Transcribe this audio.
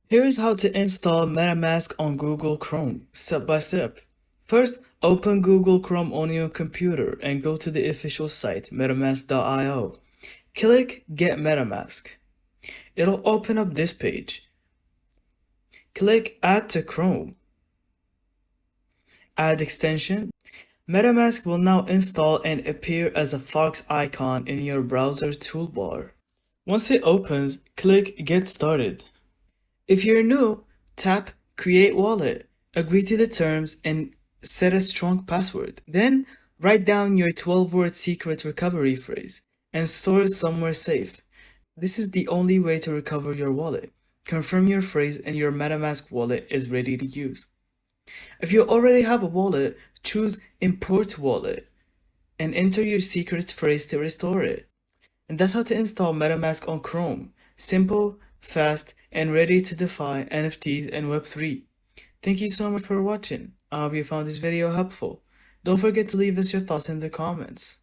Here is how to install MetaMask on Google Chrome, step by step. First, open Google Chrome on your computer and go to the official site, metamask.io. Click Get MetaMask. It'll open up this page. Click Add to Chrome. Add extension. MetaMask will now install and appear as a fox icon in your browser toolbar. Once it opens, click Get Started. If you're new, tap Create Wallet, agree to the terms, and set a strong password. Then, write down your 12-word secret recovery phrase and store it somewhere safe. This is the only way to recover your wallet. Confirm your phrase and your MetaMask wallet is ready to use. If you already have a wallet, choose Import Wallet and enter your secret phrase to restore it. And that's how to install MetaMask on Chrome. Simple, fast, and ready to DeFi, NFTs, and Web3. Thank you so much for watching. I hope you found this video helpful. Don't forget to leave us your thoughts in the comments.